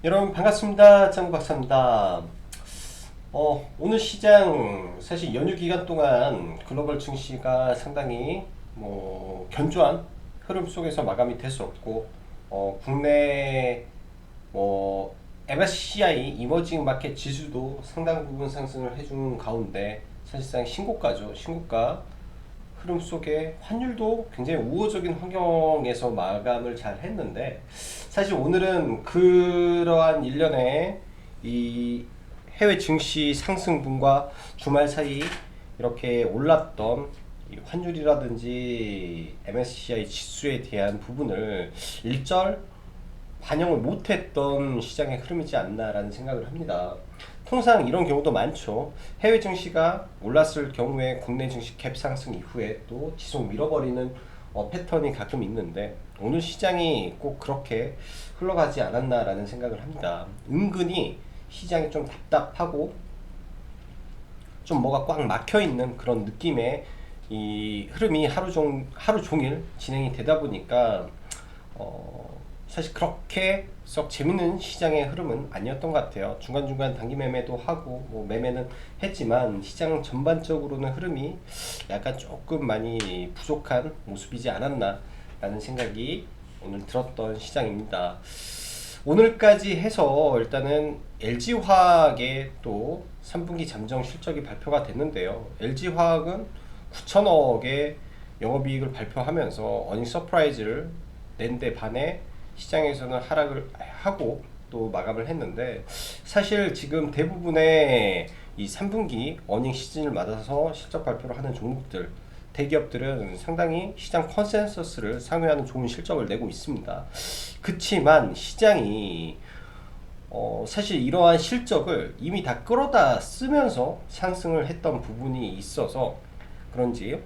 여러분 반갑습니다. 짱구 박사입니다. 오늘 시장 사실 연휴 기간 동안 글로벌 증시가 상당히 견조한 흐름 속에서 마감이 됐었고, 국내 MSCI 이머징 마켓 지수도 상당 부분 상승을 해준 가운데 사실상 신고가죠. 신고가 흐름 속에 환율도 굉장히 우호적인 환경에서 마감을 잘 했는데, 사실 오늘은 그러한 일련의 이 해외 증시 상승분과 주말 사이 이렇게 올랐던 이 환율이라든지 MSCI 지수에 대한 부분을 일절 반영을 못했던 시장의 흐름이지 않나라는 생각을 합니다. 통상 이런 경우도 많죠. 해외 증시가 올랐을 경우에 국내 증시 갭 상승 이후에 또 지속 밀어버리는 패턴이 가끔 있는데, 오늘 시장이 꼭 그렇게 흘러가지 않았나라는 생각을 합니다. 은근히 시장이 좀 답답하고 좀 뭐가 꽉 막혀 있는 그런 느낌의 이 흐름이 하루 종일 진행이 되다 보니까 사실 그렇게 썩 재밌는 시장의 흐름은 아니었던 것 같아요. 중간중간 단기 매매도 하고 매매는 했지만 시장 전반적으로는 흐름이 약간 조금 많이 부족한 모습이지 않았나 라는 생각이 오늘 들었던 시장입니다. 오늘까지 해서 일단은 LG화학의 또 3분기 잠정 실적이 발표가 됐는데요. LG화학은 9천억의 영업이익을 발표하면서 어닝 서프라이즈를 낸 데 반해 시장에서는 하락을 하고 또 마감을 했는데, 사실 지금 대부분의 이 3분기 어닝 시즌을 맞아서 실적 발표를 하는 종목들, 대기업들은 상당히 시장 컨센서스를 상회하는 좋은 실적을 내고 있습니다. 그치만 시장이 사실 이러한 실적을 이미 다 끌어다 쓰면서 상승을 했던 부분이 있어서 그런지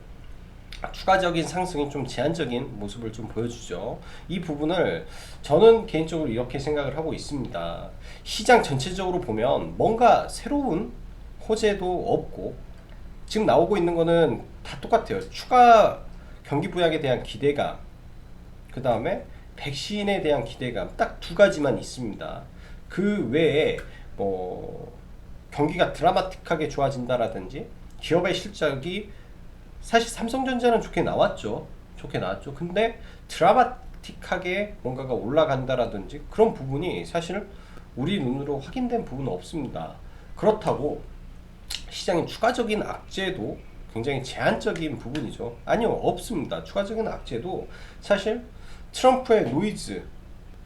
추가적인 상승이 좀 제한적인 모습을 좀 보여주죠. 이 부분을 저는 개인적으로 이렇게 생각을 하고 있습니다. 시장 전체적으로 보면 뭔가 새로운 호재도 없고, 지금 나오고 있는 거는 다 똑같아요. 추가 경기 부양에 대한 기대감, 그 다음에 백신에 대한 기대감, 딱 두 가지만 있습니다. 그 외에 경기가 드라마틱하게 좋아진다라든지 기업의 실적이, 사실 삼성전자는 좋게 나왔죠. 좋게 나왔죠. 근데 드라마틱하게 뭔가가 올라간다라든지 그런 부분이 사실 우리 눈으로 확인된 부분은 없습니다. 그렇다고 시장의 추가적인 악재도 굉장히 제한적인 부분이죠. 아니요, 없습니다. 추가적인 악재도 사실 트럼프의 노이즈,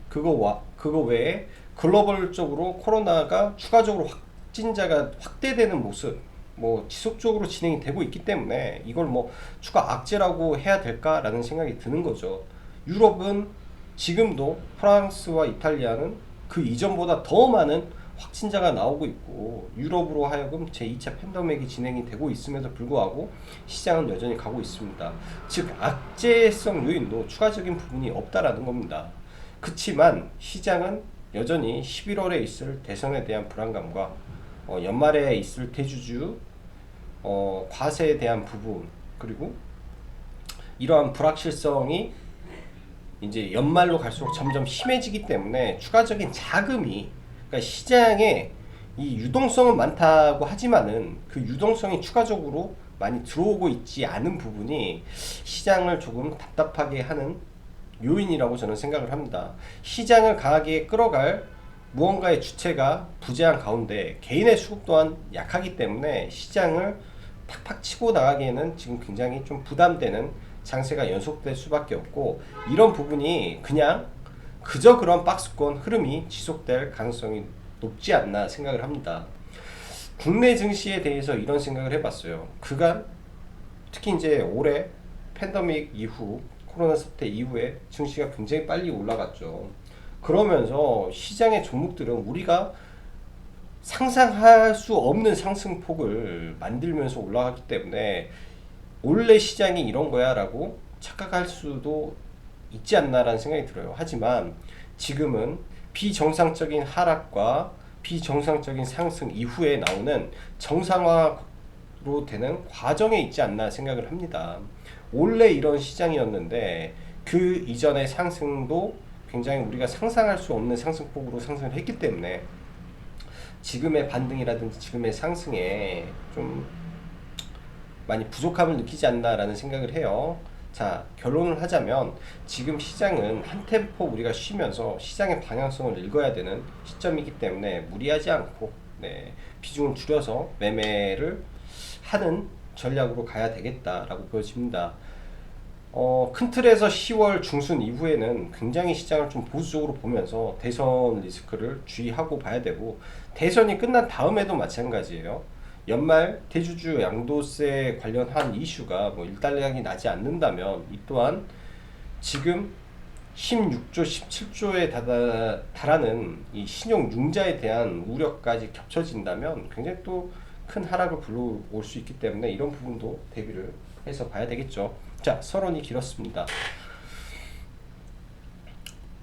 그거 외에 글로벌적으로 코로나가 추가적으로 확진자가 확대되는 모습, 지속적으로 진행이 되고 있기 때문에 이걸 추가 악재라고 해야 될까라는 생각이 드는 거죠. 유럽은 지금도 프랑스와 이탈리아는 그 이전보다 더 많은 확진자가 나오고 있고, 유럽으로 하여금 제2차 팬데믹이 진행이 되고 있음에도 불구하고 시장은 여전히 가고 있습니다. 즉 악재성 요인도 추가적인 부분이 없다라는 겁니다. 그치만 시장은 여전히 11월에 있을 대선에 대한 불안감과 연말에 있을 대주주 과세에 대한 부분, 그리고 이러한 불확실성이 이제 연말로 갈수록 점점 심해지기 때문에 추가적인 자금이, 그러니까 시장에 이 유동성은 많다고 하지만은 그 유동성이 추가적으로 많이 들어오고 있지 않은 부분이 시장을 조금 답답하게 하는 요인이라고 저는 생각을 합니다. 시장을 강하게 끌어갈 무언가의 주체가 부재한 가운데 개인의 수급 또한 약하기 때문에 시장을 팍팍 치고 나가기에는 지금 굉장히 좀 부담되는 장세가 연속될 수밖에 없고, 이런 부분이 그냥 그저 그런 박스권 흐름이 지속될 가능성이 높지 않나 생각을 합니다. 국내 증시에 대해서 이런 생각을 해봤어요. 그간 특히 이제 올해 팬데믹 이후, 코로나 사태 이후에 증시가 굉장히 빨리 올라갔죠. 그러면서 시장의 종목들은 우리가 상상할 수 없는 상승폭을 만들면서 올라갔기 때문에 원래 시장이 이런 거야 라고 착각할 수도 있지 않나라는 생각이 들어요. 하지만 지금은 비정상적인 하락과 비정상적인 상승 이후에 나오는 정상화로 되는 과정에 있지 않나 생각을 합니다. 원래 이런 시장이었는데 그 이전의 상승도 굉장히 우리가 상상할 수 없는 상승폭으로 상승을 했기 때문에 지금의 반등이라든지 지금의 상승에 좀 많이 부족함을 느끼지 않나라는 생각을 해요. 자, 결론을 하자면 지금 시장은 한 템포 우리가 쉬면서 시장의 방향성을 읽어야 되는 시점이기 때문에 무리하지 않고 네, 비중을 줄여서 매매를 하는 전략으로 가야 되겠다라고 보여집니다. 큰 틀에서 10월 중순 이후에는 굉장히 시장을 좀 보수적으로 보면서 대선 리스크를 주의하고 봐야 되고, 대선이 끝난 다음에도 마찬가지예요. 연말 대주주 양도세 관련한 이슈가 뭐 일단락이 나지 않는다면 이 또한 지금 16조, 17조에 달하는 이 신용 융자에 대한 우려까지 겹쳐진다면 굉장히 또 큰 하락을 불러올 수 있기 때문에 이런 부분도 대비를 해서 봐야 되겠죠. 자, 서론이 길었습니다.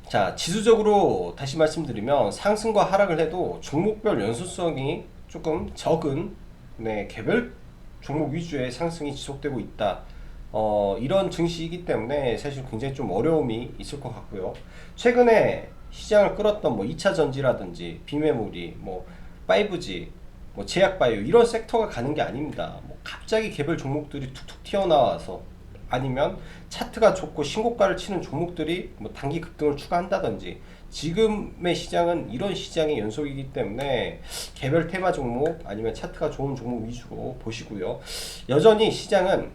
자, 지수적으로 다시 말씀드리면 상승과 하락을 해도 종목별 연소성이 조금 적은 네, 개별 종목 위주의 상승이 지속되고 있다. 이런 증시이기 때문에 사실 굉장히 좀 어려움이 있을 것 같고요. 최근에 시장을 끌었던 뭐 2차 전지라든지 비메모리, 뭐 5G, 뭐 제약바이오 이런 섹터가 가는 게 아닙니다. 뭐 갑자기 개별 종목들이 툭툭 튀어나와서 아니면 차트가 좋고 신고가를 치는 종목들이 뭐 단기 급등을 추가한다든지, 지금의 시장은 이런 시장의 연속이기 때문에 개별 테마 종목 아니면 차트가 좋은 종목 위주로 보시고요. 여전히 시장은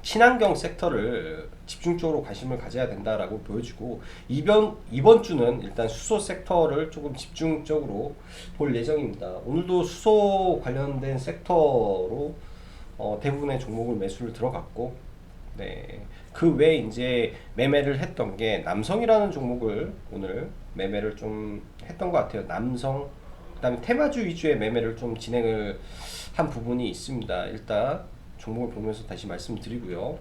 친환경 섹터를 집중적으로 관심을 가져야 된다라고 보여지고, 이번 주는 일단 수소 섹터를 조금 집중적으로 볼 예정입니다. 오늘도 수소 관련된 섹터로 대부분의 종목을 매수를 들어갔고, 네, 그 외에 이제 매매를 했던 게 남성이라는 종목을 오늘 매매를 좀 했던 것 같아요. 남성, 그다음에 테마주 위주의 매매를 좀 진행을 한 부분이 있습니다. 일단 종목을 보면서 다시 말씀드리고요.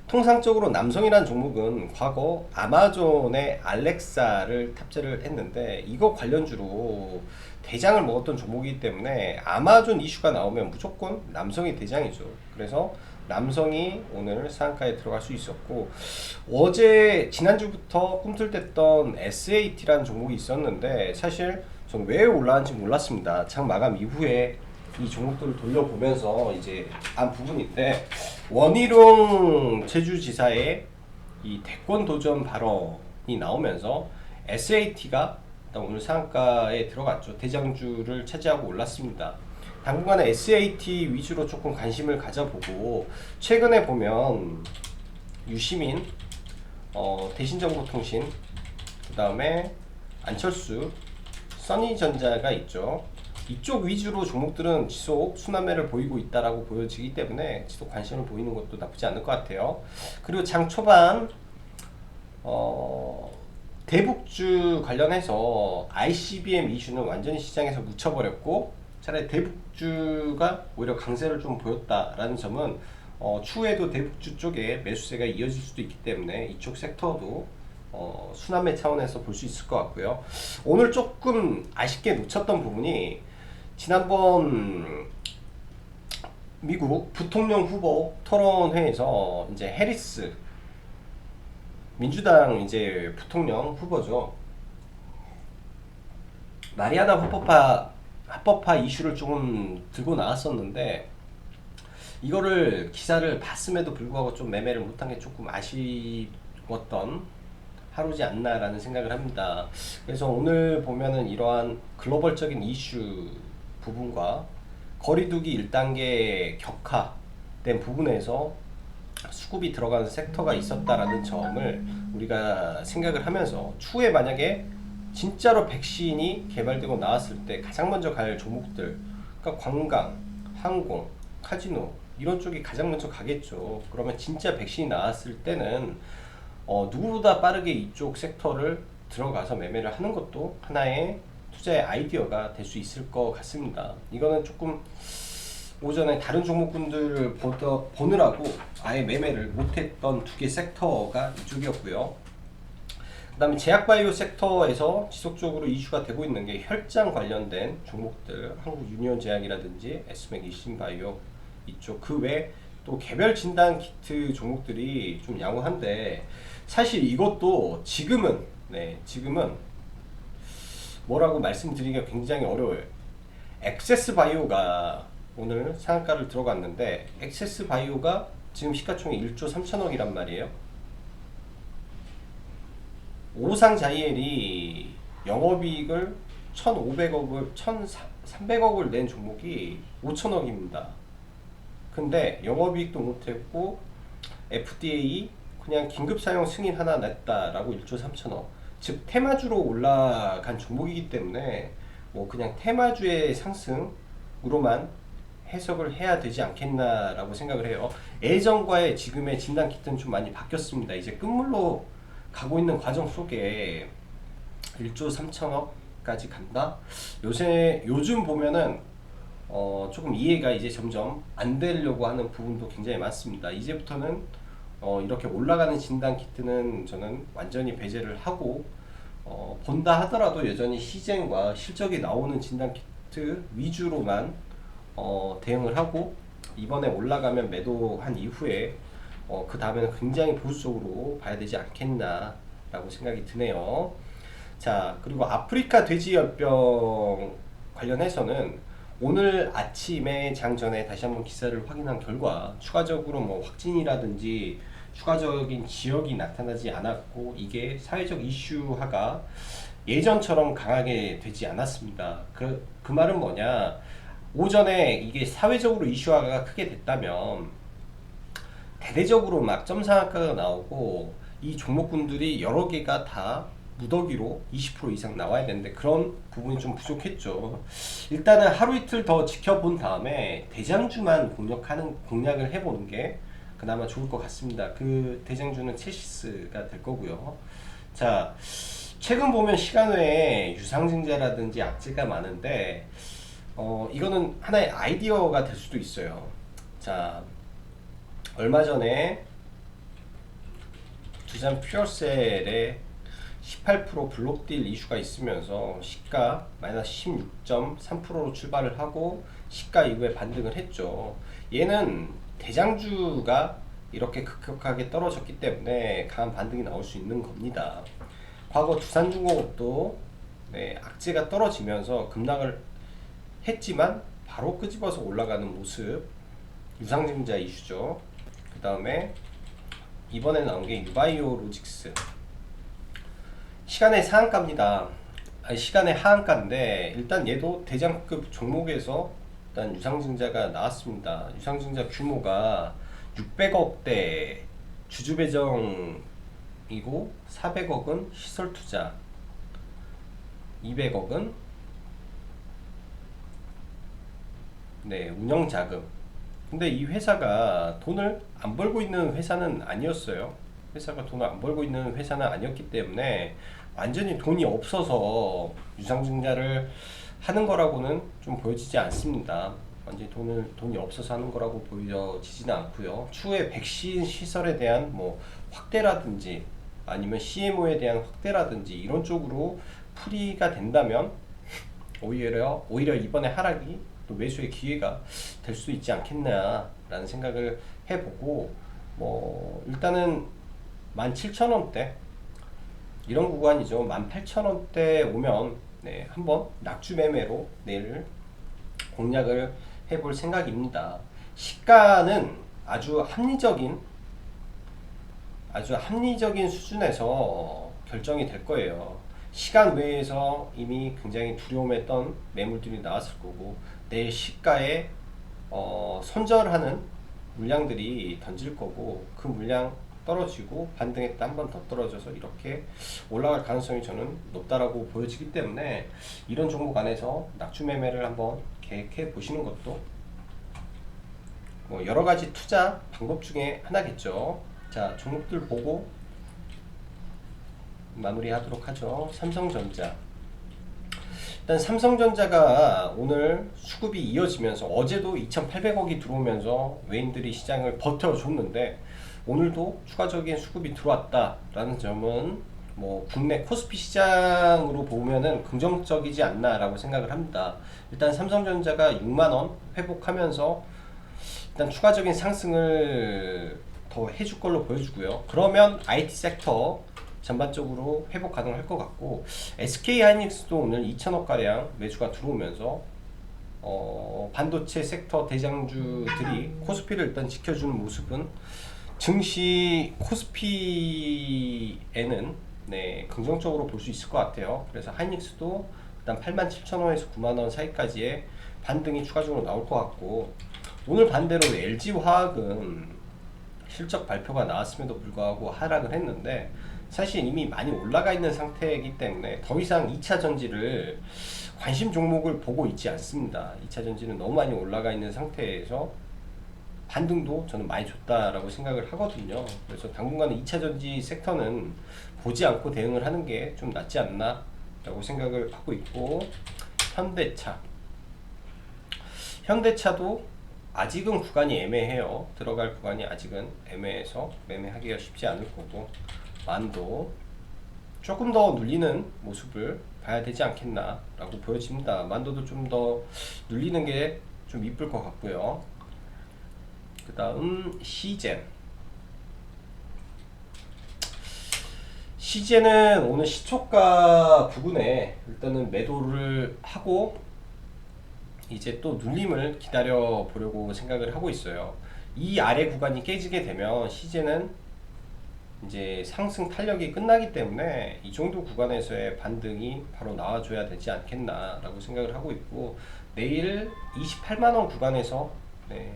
통상적으로 남성이라는 종목은 과거 아마존의 알렉사를 탑재를 했는데 이거 관련주로 대장을 먹었던 종목이기 때문에 아마존 이슈가 나오면 무조건 남성이 대장이죠. 그래서 남성이 오늘 상한가에 들어갈 수 있었고, 지난주부터 꿈틀댔던 SAT라는 종목이 있었는데 사실 저는 왜 올라왔는지 몰랐습니다. 장 마감 이후에 이 종목들을 돌려보면서 이제 안 부분인데, 원희룡 제주지사의 이 대권 도전 발언이 나오면서 SAT가 오늘 상한가에 들어갔죠. 대장주를 차지하고 올랐습니다. 당분간은 SAT 위주로 조금 관심을 가져보고, 최근에 보면 유시민, 대신정보통신, 그 다음에 안철수, 써니전자가 있죠. 이쪽 위주로 종목들은 지속 순환매를 보이고 있다라고 보여지기 때문에 지속 관심을 보이는 것도 나쁘지 않을 것 같아요. 그리고 장 초반 대북주 관련해서 ICBM 이슈는 완전히 시장에서 묻혀버렸고, 차라리 대북주가 오히려 강세를 좀 보였다라는 점은 추후에도 대북주 쪽에 매수세가 이어질 수도 있기 때문에 이쪽 섹터도 순환매 차원에서 볼 수 있을 것 같고요. 오늘 조금 아쉽게 놓쳤던 부분이, 지난번 미국 부통령 후보 토론회에서 이제 해리스, 민주당 이제 부통령 후보죠. 마리아나 합법화 이슈를 조금 들고 나왔었는데, 이거를 기사를 봤음에도 불구하고 좀 매매를 못한 게 조금 아쉬웠던 하루지 않나라는 생각을 합니다. 그래서 오늘 보면은 이러한 글로벌적인 이슈 부분과 거리두기 1단계 격화된 부분에서 수급이 들어가는 섹터가 있었다라는 점을 우리가 생각을 하면서, 추후에 만약에 진짜로 백신이 개발되고 나왔을 때 가장 먼저 갈 종목들, 그러니까 관광, 항공, 카지노 이런 쪽이 가장 먼저 가겠죠. 그러면 진짜 백신이 나왔을 때는 누구보다 빠르게 이쪽 sek터를 들어가서 매매를 하는 것도 하나의 투자의 아이디어가 될 수 있을 것 같습니다. 이거는 조금 오전에 다른 종목군들을 보느라고 아예 매매를 못했던 두 개 섹터가 이쪽이었고요. 그 다음에 제약바이오 섹터에서 지속적으로 이슈가 되고 있는 게 혈장 관련된 종목들, 한국유니온제약이라든지 에스맥 이신바이오 이쪽, 그 외 또 개별 진단 키트 종목들이 좀 양호한데, 사실 이것도 지금은 지금은 뭐라고 말씀드리기가 굉장히 어려워요. 액세스 바이오가 오늘 상한가를 들어갔는데, 액세스 바이오가 지금 시가총액 1조 3천억이란 말이에요. 오상자이엘이 영업이익을 1,500억을 1,300억을 낸 종목이 5천억입니다. 근데 영업이익도 못했고 FDA 그냥 긴급사용 승인 하나 냈다라고 1조 3천억. 즉 테마주로 올라간 종목이기 때문에 뭐 그냥 테마주의 상승으로만 해석을 해야 되지 않겠나라고 생각을 해요. 예전과의 지금의 진단키트는 좀 많이 바뀌었습니다. 이제 끝물로 가고 있는 과정 속에 1조 3천억까지 간다? 요즘 보면은 조금 이해가 이제 점점 안 되려고 하는 부분도 굉장히 많습니다. 이제부터는 이렇게 올라가는 진단 키트는 저는 완전히 배제를 하고, 본다 하더라도 여전히 시젠과 실적이 나오는 진단 키트 위주로만 대응을 하고, 이번에 올라가면 매도한 이후에 그 다음에는 굉장히 보수적으로 봐야 되지 않겠나 라고 생각이 드네요. 자, 그리고 아프리카 돼지열병 관련해서는 오늘 아침에 장전에 다시 한번 기사를 확인한 결과 추가적으로 뭐 확진이라든지 추가적인 지역이 나타나지 않았고, 이게 사회적 이슈화가 예전처럼 강하게 되지 않았습니다. 그 말은 뭐냐, 오전에 이게 사회적으로 이슈화가 크게 됐다면 대대적으로 막 점상한가가 나오고 이 종목군들이 여러 개가 다 무더기로 20% 이상 나와야 되는데 그런 부분이 좀 부족했죠. 일단은 하루 이틀 더 지켜본 다음에 대장주만 공략을 해보는 게 그나마 좋을 것 같습니다. 그 대장주는 체시스가 될 거고요. 자, 최근 보면 시간 외에 유상증자라든지 악재가 많은데 이거는 하나의 아이디어가 될 수도 있어요. 자, 얼마 전에 두산 퓨어셀의 18% 블록딜 이슈가 있으면서 시가 마이너스 16.3%로 출발을 하고 시가 이후에 반등을 했죠. 얘는 대장주가 이렇게 급격하게 떨어졌기 때문에 강한 반등이 나올 수 있는 겁니다. 과거 두산중공업도 악재가 떨어지면서 급락을 했지만 바로 끄집어서 올라가는 모습, 유상증자 이슈죠. 그 다음에 이번에 나온 게 유바이오 로직스, 시간의 상한가입니다. 시간의 하한가인데 일단 얘도 대장급 종목에서 일단 유상증자가 나왔습니다. 유상증자 규모가 600억대 주주배정이고 400억은 시설투자, 200억은 운영자금. 근데 이 회사가 돈을 안 벌고 있는 회사는 아니었어요. 회사가 돈을 안 벌고 있는 회사는 아니었기 때문에 완전히 돈이 없어서 유상증자를 하는 거라고는 좀 보여지지 않습니다. 완전히 돈이 없어서 하는 거라고 보여지지는 않고요. 추후에 백신 시설에 대한 뭐 확대라든지 아니면 CMO에 대한 확대라든지 이런 쪽으로 풀이가 된다면 오히려 이번에 하락이 또 매수의 기회가 될 수 있지 않겠나라는 생각을 해보고, 뭐 일단은 17,000원대 이런 구간이죠. 18,000원대 오면 한번 낙주 매매로 내일 공략을 해볼 생각입니다. 시가는 아주 합리적인 수준에서 결정이 될 거예요. 시간 외에서 이미 굉장히 두려움했던 매물들이 나왔을 거고, 내일 시가에 손절하는 물량들이 던질 거고, 그 물량 떨어지고 반등했다 한 번 더 떨어져서 이렇게 올라갈 가능성이 저는 높다라고 보여지기 때문에 이런 종목 안에서 낙주 매매를 한번 계획해 보시는 것도 뭐 여러 가지 투자 방법 중에 하나겠죠. 자, 종목들 보고 마무리하도록 하죠. 삼성전자. 일단 삼성전자가 오늘 수급이 이어지면서 어제도 2,800억이 들어오면서 외인들이 시장을 버텨줬는데 오늘도 추가적인 수급이 들어왔다라는 점은 뭐 국내 코스피 시장으로 보면은 긍정적이지 않나라고 생각을 합니다. 일단 삼성전자가 6만원 회복하면서 일단 추가적인 상승을 더 해줄 걸로 보여주고요. 그러면 IT 섹터 전반적으로 회복 가능할 것 같고, SK 하이닉스도 오늘 2천억 가량 매수가 들어오면서 반도체 섹터 대장주들이 코스피를 일단 지켜주는 모습은 증시 코스피에는 네, 긍정적으로 볼 수 있을 것 같아요. 그래서 하이닉스도 일단 87,000원에서 9만원 사이까지의 반등이 추가적으로 나올 것 같고, 오늘 반대로 LG화학은 실적 발표가 나왔음에도 불구하고 하락을 했는데, 사실 이미 많이 올라가 있는 상태이기 때문에 더 이상 2차 전지를 관심 종목을 보고 있지 않습니다. 2차 전지는 너무 많이 올라가 있는 상태에서 반등도 저는 많이 줬다라고 생각을 하거든요. 그래서 당분간은 2차 전지 섹터는 보지 않고 대응을 하는 게 좀 낫지 않나 라고 생각을 하고 있고, 현대차도 아직은 구간이 애매해요. 들어갈 구간이 아직은 애매해서 매매하기가 쉽지 않을 거고, 만도 조금 더 눌리는 모습을 봐야 되지 않겠나 라고 보여집니다. 만도도 좀 더 눌리는 게 좀 이쁠 것 같고요. 그 다음 시젠은 오늘 시초가 부근에 일단은 매도를 하고 이제 또 눌림을 기다려 보려고 생각을 하고 있어요. 이 아래 구간이 깨지게 되면 시젠은 이제 상승 탄력이 끝나기 때문에 이 정도 구간에서의 반등이 바로 나와줘야 되지 않겠나 라고 생각을 하고 있고, 내일 28만원 구간에서 네,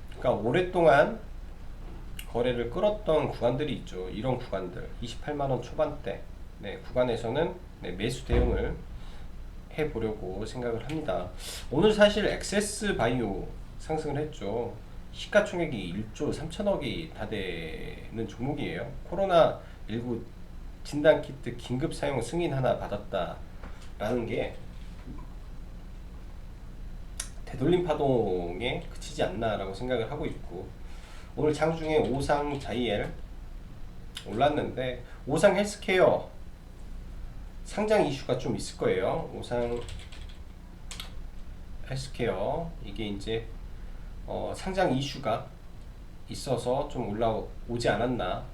그러니까 오랫동안 거래를 끌었던 구간들이 있죠. 이런 구간들 28만원 초반대 네, 구간에서는 네, 매수 대응을 해보려고 생각을 합니다. 오늘 사실 엑세스 바이오 상승을 했죠. 시가총액이 1조 3천억이 다 되는 종목이에요. 코로나19 진단키트 긴급 사용 승인 하나 받았다라는 게 되돌림 파동에 그치지 않나라고 생각을 하고 있고, 오늘 장중에 오상 자이엘 올랐는데 오상 헬스케어 상장 이슈가 좀 있을 거예요. 오상 헬스케어 이게 이제 상장 이슈가 있어서 좀 올라오지 않았나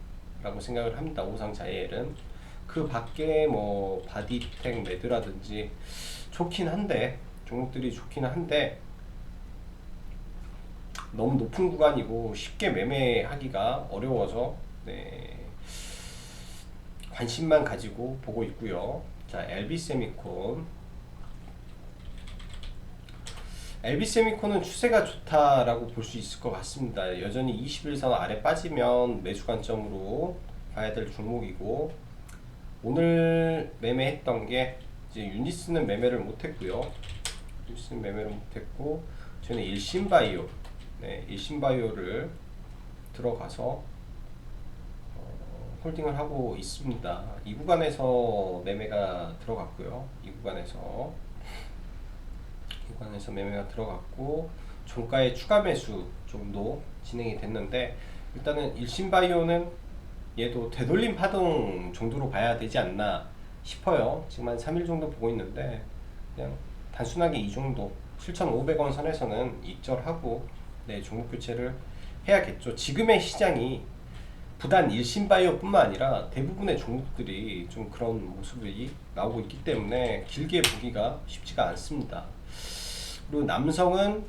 라고 생각을 합니다. 오상 자이엘은 그 밖에 뭐 바디텍 매드라든지 좋긴 한데, 종목들이 좋긴 한데 너무 높은 구간이고 쉽게 매매하기가 어려워서 네, 관심만 가지고 보고 있고요. 자, LB세미콘은 추세가 좋다라고 볼 수 있을 것 같습니다. 여전히 21선 아래 빠지면 매수 관점으로 봐야 될 종목이고, 오늘 매매했던 게 이제 유니스는 매매를 못했고요. 유니스는 매매를 못했고, 저는 일신바이오, 네, 일신바이오를 들어가서 홀딩을 하고 있습니다. 이 구간에서 매매가 들어갔고요. 이 구간에서 매매가 들어갔고, 종가의 추가 매수 정도 진행이 됐는데, 일단은 일신바이오는 얘도 되돌림 파동 정도로 봐야 되지 않나 싶어요. 지금 한 3일 정도 보고 있는데 그냥 단순하게 이 정도 7,500원 선에서는 익절하고 네, 종목 교체를 해야겠죠. 지금의 시장이 부단 일신바이오 뿐만 아니라 대부분의 종목들이 좀 그런 모습이 나오고 있기 때문에 길게 보기가 쉽지가 않습니다. 그리고 남성은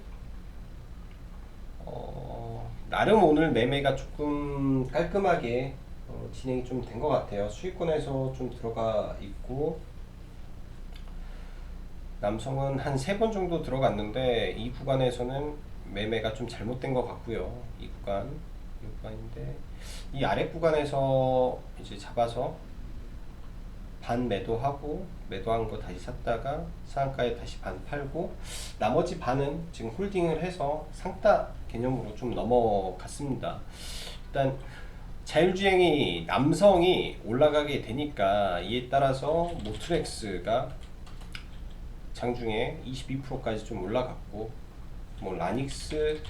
나름 오늘 매매가 조금 깔끔하게 진행이 좀 된 것 같아요. 수익권에서 좀 들어가 있고, 남성은 한 3번 정도 들어갔는데 이 구간에서는 매매가 좀 잘못된 것 같고요. 이 구간인데 이 아래 구간에서 이제 잡아서 반 매도하고, 매도한 거 다시 샀다가 상한가에 다시 반 팔고, 나머지 반은 지금 홀딩을 해서 상따 개념으로 좀 넘어갔습니다. 일단 자율주행이 남성이 올라가게 되니까 이에 따라서 모트렉스가 장중에 22%까지 좀 올라갔고, 뭐 라닉스,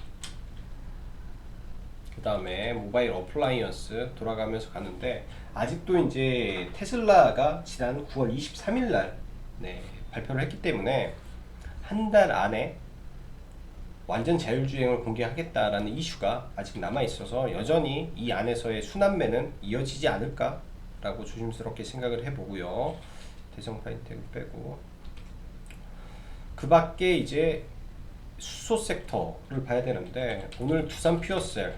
그 다음에 모바일 어플라이언스 돌아가면서 가는데, 아직도 이제 테슬라가 지난 9월 23일 날 네, 발표를 했기 때문에 한 달 안에 완전 자율주행을 공개하겠다라는 이슈가 아직 남아 있어서 여전히 이 안에서의 순환매는 이어지지 않을까라고 조심스럽게 생각을 해보고요. 대성 파인텍을 빼고 그 밖에 이제 수소 섹터를 봐야 되는데 오늘 두산 퓨어셀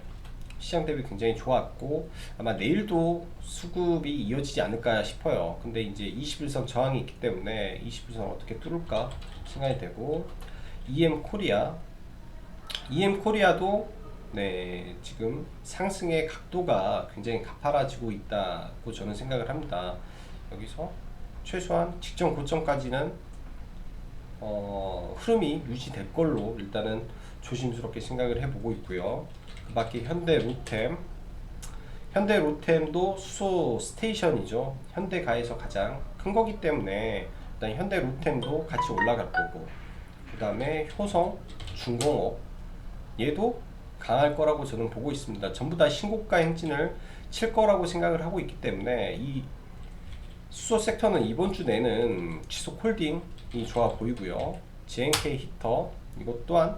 시장 대비 굉장히 좋았고 아마 내일도 수급이 이어지지 않을까 싶어요. 근데 이제 21선 저항이 있기 때문에 21선 어떻게 뚫을까 생각이 되고 EM 코리아도 네, 지금 상승의 각도가 굉장히 가파라지고 있다고 저는 생각을 합니다. 여기서 최소한 직전 고점까지는 흐름이 유지될 걸로 일단은 조심스럽게 생각을 해보고 있고요. 그 밖에 현대로템도 수소 스테이션이죠. 현대가에서 가장 큰 거기 때문에 일단 현대로템도 같이 올라갈 거고, 그 다음에 효성, 중공업 얘도 강할 거라고 저는 보고 있습니다. 전부 다 신고가 행진을 칠 거라고 생각을 하고 있기 때문에 이 수소 섹터는 이번 주 내는 지속홀딩이 좋아 보이고요. JNK 히터 이것 또한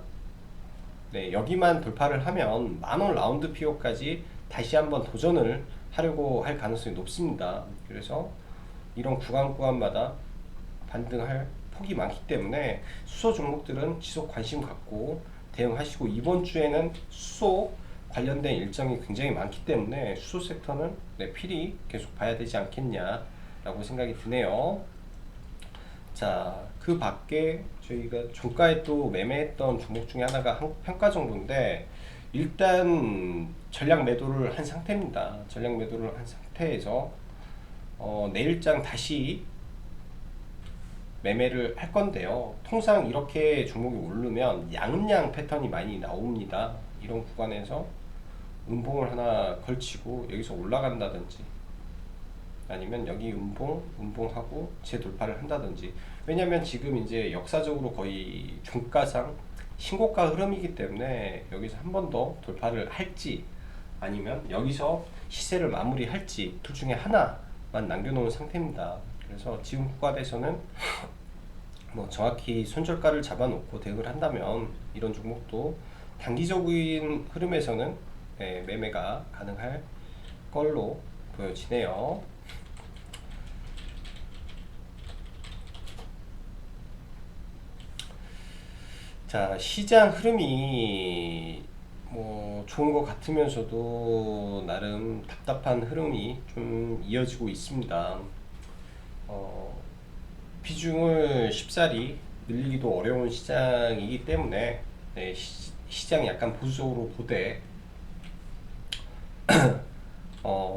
네, 여기만 돌파를 하면 만원 라운드 PO까지 다시 한번 도전을 하려고 할 가능성이 높습니다. 그래서 이런 구간마다 반등할 폭이 많기 때문에 수소 종목들은 지속 관심 갖고 대응하시고, 이번 주에는 수소 관련된 일정이 굉장히 많기 때문에 수소 섹터는 네, 필히 계속 봐야 되지 않겠냐라고 생각이 드네요. 자, 그 밖에 저희가 종가에 또 매매했던 종목 중에 하나가 평가 정도인데, 일단 전략 매도를 한 상태입니다. 전략 매도를 한 상태에서 내일장 다시 매매를 할 건데요. 통상 이렇게 종목이 오르면 양양 패턴이 많이 나옵니다. 이런 구간에서 음봉을 하나 걸치고 여기서 올라간다든지, 아니면 여기 음봉하고 재돌파를 한다든지. 왜냐면 지금 이제 역사적으로 거의 종가상 신고가 흐름이기 때문에 여기서 한 번 더 돌파를 할지 아니면 여기서 시세를 마무리할지 둘 중에 하나만 남겨놓은 상태입니다. 그래서 지금 구간에서는 뭐 정확히 손절가를 잡아놓고 대응을 한다면 이런 종목도 단기적인 흐름에서는 매매가 가능할 걸로 보여지네요. 자, 시장 흐름이 뭐 좋은 것 같으면서도 나름 답답한 흐름이 좀 이어지고 있습니다. 비중을 쉽사리 늘리기도 어려운 시장이기 때문에 네, 시장이 약간 보수적으로 보되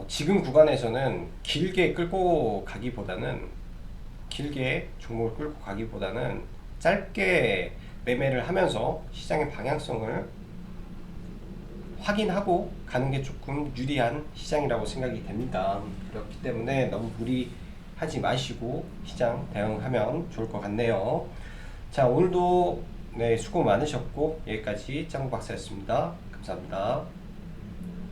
지금 구간에서는 길게 종목을 끌고 가기보다는 짧게 매매를 하면서 시장의 방향성을 확인하고 가는 게 조금 유리한 시장이라고 생각이 됩니다. 그렇기 때문에 너무 무리하지 마시고 시장 대응하면 좋을 것 같네요. 자, 오늘도 네, 수고 많으셨고 여기까지 짱구 박사였습니다. 감사합니다.